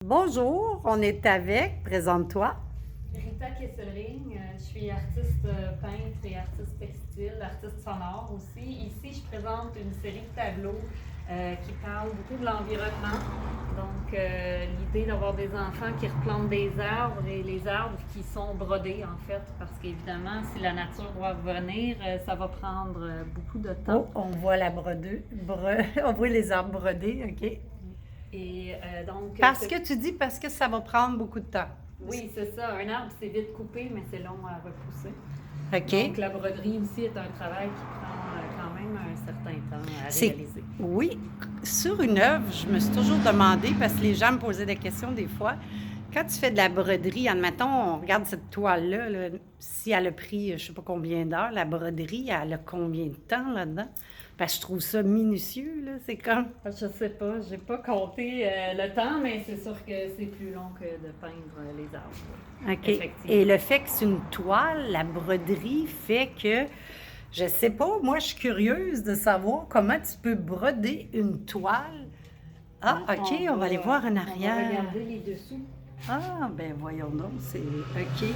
Bonjour, on est avec, présente-toi. Rita Kesselring, je suis artiste peintre et artiste textile, artiste sonore aussi. Ici, je présente une série de tableaux qui parlent beaucoup de l'environnement. Donc, l'idée d'avoir des enfants qui replantent des arbres et les arbres qui sont brodés en fait, parce qu'évidemment, si la nature doit revenir, ça va prendre beaucoup de temps. Oh, on voit on voit les arbres brodés, OK. Et donc, Parce que ça va prendre beaucoup de temps. oui, c'est ça. Un arbre, c'est vite coupé, mais c'est long à repousser. OK. Donc, la broderie aussi est un travail qui prend quand même un certain temps à C'est réaliser. Oui, sur une œuvre, je me suis toujours demandé, parce que les gens me posaient des questions des fois, quand tu fais de la broderie, admettons, on regarde cette toile-là, là, si elle a pris, je sais pas combien d'heures, la broderie, elle a combien de temps là-dedans? Parce que je trouve ça minutieux, là, c'est comme... Je sais pas, j'ai pas compté le temps, mais c'est sûr que c'est plus long que de peindre les arbres. OK. Effectivement. Et le fait que c'est une toile, la broderie fait que, je sais pas, moi je suis curieuse de savoir comment tu peux broder une toile. Ah, Donc, OK, on va aller voir en On va arrière. regarder les dessous. Ah, ben voyons donc, c'est OK.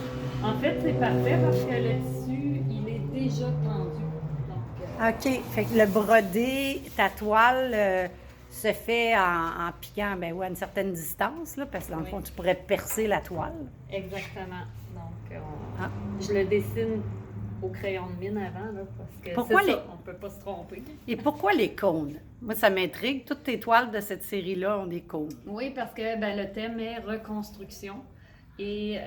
En fait, c'est parfait parce que le tissu, il est déjà tendu. Donc, OK, fait que le brodé, ta toile se fait en piquant, ben oui, à une certaine distance, là, parce que dans le Oui. fond, tu pourrais percer la toile. exactement. Donc, Ah. je le dessine au crayon de mine avant, là, parce que Pourquoi c'est les- ça, on peut pas se tromper. Et pourquoi les cônes? Moi, ça m'intrigue. Toutes tes toiles de cette série-là ont des cônes. Oui, parce que le thème est reconstruction. Et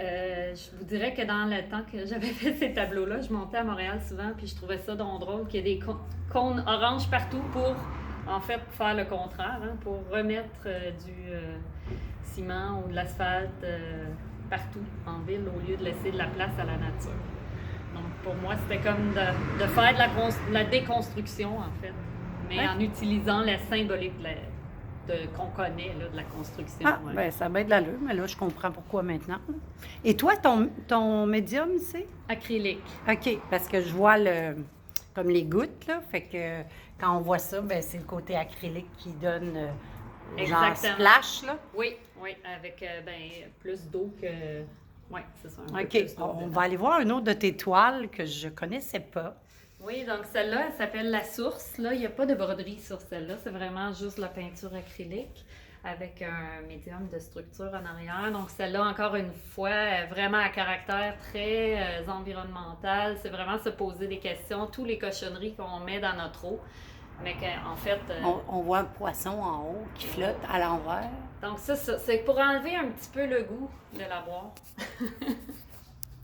je vous dirais que dans le temps que j'avais fait ces tableaux-là, je montais à Montréal souvent, puis je trouvais ça donc drôle qu'il y ait des cônes oranges partout pour, en fait, faire le contraire, hein, pour remettre du ciment ou de l'asphalte partout en ville au lieu de laisser de la place à la nature. Donc pour moi, c'était comme de faire de la déconstruction, en fait, mais Ouais. en utilisant la symbolique qu'on connaît là, de la construction. Ah, ouais. ben ça va être de l'allure, mais là, je comprends pourquoi maintenant. Et toi, ton médium, c'est? Acrylique. OK, parce que je vois comme les gouttes, là. Fait que quand on voit ça, ben c'est le côté acrylique qui donne genre Exactement. splash, là. Oui, oui, avec plus d'eau que. Oui, c'est ça. Un peu OK, plus d'eau on dedans. va aller voir une autre de tes toiles que je connaissais pas. Oui, donc celle-là, elle s'appelle La Source. Là, il n'y a pas de broderie sur celle-là. C'est vraiment juste la peinture acrylique avec un médium de structure en arrière. Donc celle-là, encore une fois, vraiment à caractère très environnemental. C'est vraiment se poser des questions. Tous les cochonneries qu'on met dans notre eau. Mais qu'en fait, On voit un poisson en haut qui flotte à l'envers. donc ça, c'est pour enlever un petit peu le goût de la boire.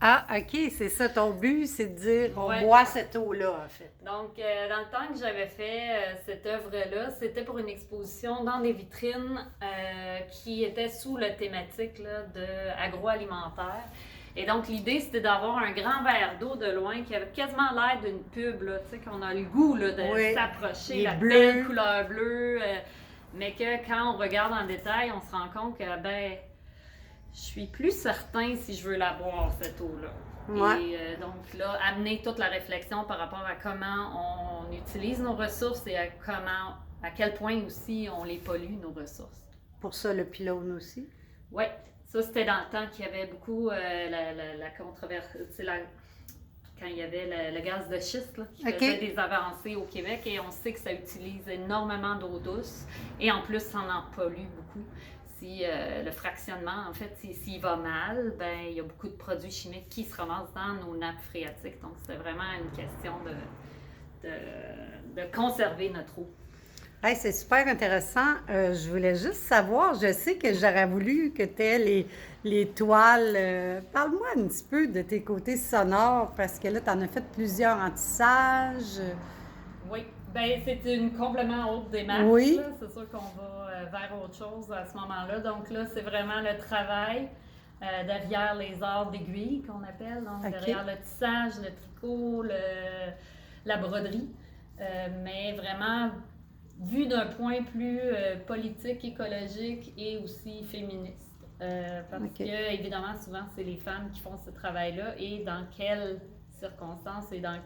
Ah, OK, c'est ça. Ton but, c'est de dire on Ouais. boit cette eau-là, en fait. Donc, dans le temps que j'avais fait cette œuvre-là, c'était pour une exposition dans des vitrines qui étaient sous la thématique là, de agroalimentaire. Et donc, l'idée, c'était d'avoir un grand verre d'eau de loin qui avait quasiment l'air d'une pub, là, tu sais, qu'on a le goût là, de Oui. s'approcher, Les la bleus. belle couleur bleue, mais que quand on regarde en détail, on se rend compte que, je suis plus certain si je veux la boire, cette eau-là. Ouais. Et donc là, amener toute la réflexion par rapport à comment on utilise nos ressources et à quel point aussi on les pollue, nos ressources. Pour ça, le pylône aussi. Oui, ça c'était dans le temps qu'il y avait beaucoup la controverse, quand il y avait le gaz de schiste là, qui OK. faisait des avancées au Québec et on sait que ça utilise énormément d'eau douce et en plus ça en pollue beaucoup. Si le fractionnement, en fait, s'il va mal, il y a beaucoup de produits chimiques qui se ramassent dans nos nappes phréatiques. Donc, c'était vraiment une question de conserver notre eau. Hey, c'est super intéressant. Je voulais juste savoir, je sais que j'aurais voulu que tu aies les toiles. Parle-moi un petit peu de tes côtés sonores, parce que là, tu en as fait plusieurs en tissage. Oui, c'est une complètement autre démarche. Oui. là. C'est sûr qu'on va vers autre chose à ce moment-là. Donc là, c'est vraiment le travail derrière les arts d'aiguille qu'on appelle. Donc OK. derrière le tissage, le tricot, la broderie. Mais vraiment vu d'un point plus politique, écologique et aussi féministe. Parce OK. que, évidemment, souvent, c'est les femmes qui font ce travail-là et dans quelles circonstances et dans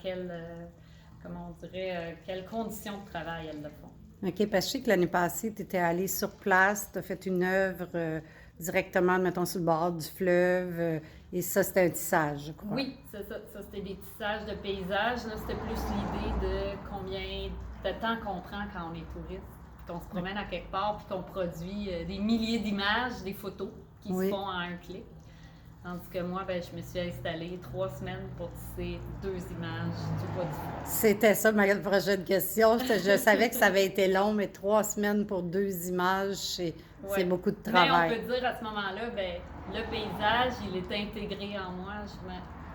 comment on dirait, quelles conditions de travail elles le font. OK, parce que je sais que l'année passée, tu étais allée sur place, tu as fait une œuvre directement, mettons, sur le bord du fleuve. Et ça, c'était un tissage, je crois. Oui, c'est ça. Ça, c'était des tissages de paysages. Là, c'était plus l'idée de combien de temps qu'on prend quand on est touriste, puis qu'on se promène à quelque part, puis qu'on produit des milliers d'images, des photos qui se font en un clic. Tandis que moi, ben, je me suis installée 3 semaines pour tisser 2 images du bois du fond. C'était ça ma prochaine question. Je savais que ça avait été long, mais 3 semaines pour 2 images, c'est beaucoup de travail. Mais on peut dire à ce moment-là, ben, le paysage, il est intégré en moi.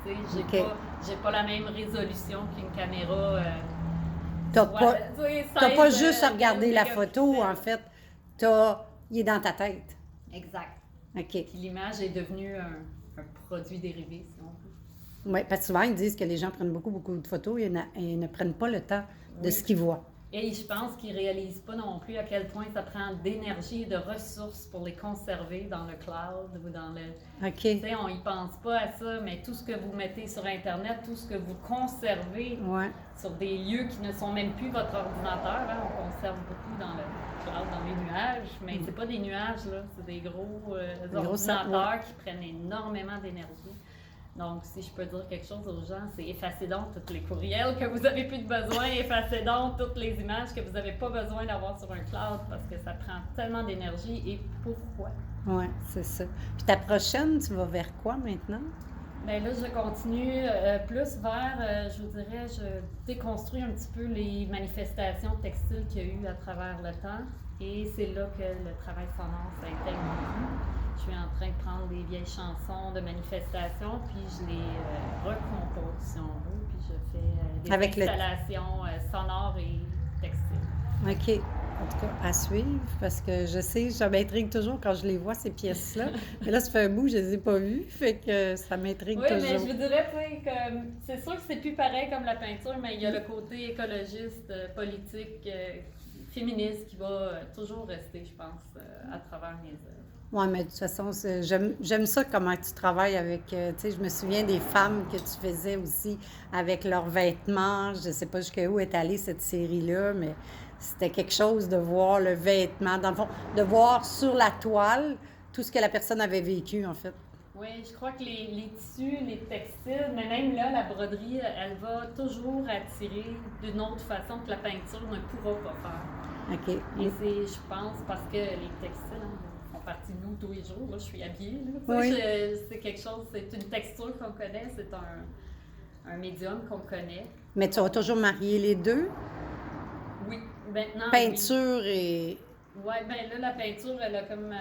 J'ai pas la même résolution qu'une caméra. T'as pas juste à regarder la photo, en fait. Il est dans ta tête. Exact. OK. Puis l'image est devenue un produit dérivé, si on veut. Oui, parce que souvent, ils disent que les gens prennent beaucoup, beaucoup de photos et ne prennent pas le temps de ce qu'ils voient. Et je pense qu'ils ne réalisent pas non plus à quel point ça prend d'énergie et de ressources pour les conserver dans le cloud ou dans le... OK. Tu sais, on y pense pas à ça, mais tout ce que vous mettez sur Internet, tout ce que vous conservez sur des lieux qui ne sont même plus votre ordinateur, hein, on conserve beaucoup dans le cloud, dans les nuages, mais c'est pas des nuages, là, c'est des gros ordinateurs qui prennent énormément d'énergie. Donc, si je peux dire quelque chose aux gens, c'est effacez donc tous les courriels que vous n'avez plus de besoin, effacez donc toutes les images que vous n'avez pas besoin d'avoir sur un cloud parce que ça prend tellement d'énergie. Et pourquoi? Oui, c'est ça. Puis ta prochaine, tu vas vers quoi maintenant? Bien là, je continue plus vers, je vous dirais, je déconstruis un petit peu les manifestations textiles qu'il y a eu à travers le temps. Et c'est là que le travail sonore s'intègre beaucoup. Je suis en train de prendre des vieilles chansons de manifestation, puis je les recompose, si on veut, puis je fais des installations sonores et textiles. OK. En tout cas, à suivre, parce que je sais, ça m'intrigue toujours quand je les vois, ces pièces-là. Mais là, ça fait un bout, je les ai pas vues, fait que ça m'intrigue toujours. Oui, mais je vous dirais, que c'est sûr que c'est plus pareil comme la peinture, mais il y a le côté écologiste, politique, féministe qui va toujours rester, je pense, à travers mes œuvres. Oui, mais de toute façon, j'aime ça comment tu travailles avec, tu sais, je me souviens des femmes que tu faisais aussi avec leurs vêtements. Je ne sais pas jusqu'où est allée cette série-là, mais c'était quelque chose de voir le vêtement, dans le fond, de voir sur la toile tout ce que la personne avait vécu, en fait. Oui, je crois que les tissus, les textiles, mais même là, la broderie, elle va toujours attirer d'une autre façon que la peinture ne pourra pas faire. OK. Et c'est, je pense, parce que les textiles font partie de nous tous les jours. Là, je suis habillée. Là, oui. C'est quelque chose, c'est une texture qu'on connaît, c'est un médium qu'on connaît. Mais tu vas toujours marier les deux? Oui, maintenant. Peinture et... Oui, bien là, la peinture, elle a comme...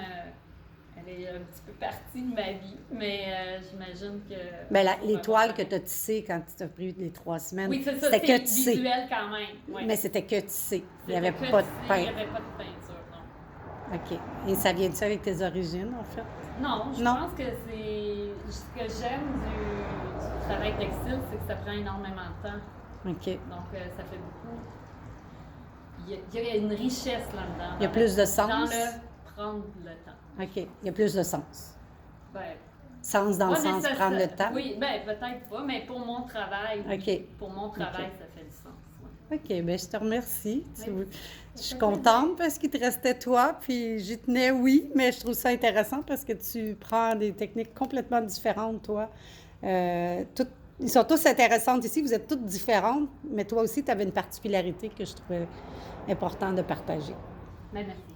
elle est un petit peu partie de ma vie, mais j'imagine que... Bien, les toiles que tu as tissées quand tu as pris les 3 semaines, oui, c'est ça, c'était que tissé. Visuel quand même. Oui. Mais c'était que tissé. Il n'y avait pas de Il peinture. n'y avait pas de peinture, non. OK. Et ça vient-tu avec tes origines, en fait? Non, je pense que c'est... Ce que j'aime du travail textile, c'est que ça prend énormément de temps. OK. Donc, ça fait beaucoup... Il y a une richesse là-dedans. Il y a plus de sens? Dans le prendre le temps. OK. Il y a plus de sens. Ben, sens dans le sens prendre le temps? Oui, bien, peut-être pas, mais pour mon travail, OK. Oui, pour mon travail, ça fait du sens. Ouais. OK, bien, je te remercie. Oui. Je suis contente parce qu'il te restait toi, puis j'y tenais, oui, mais je trouve ça intéressant parce que tu prends des techniques complètement différentes, toi. Ils sont tous intéressantes ici, vous êtes toutes différentes, mais toi aussi, tu avais une particularité que je trouvais important de partager. Bien, merci.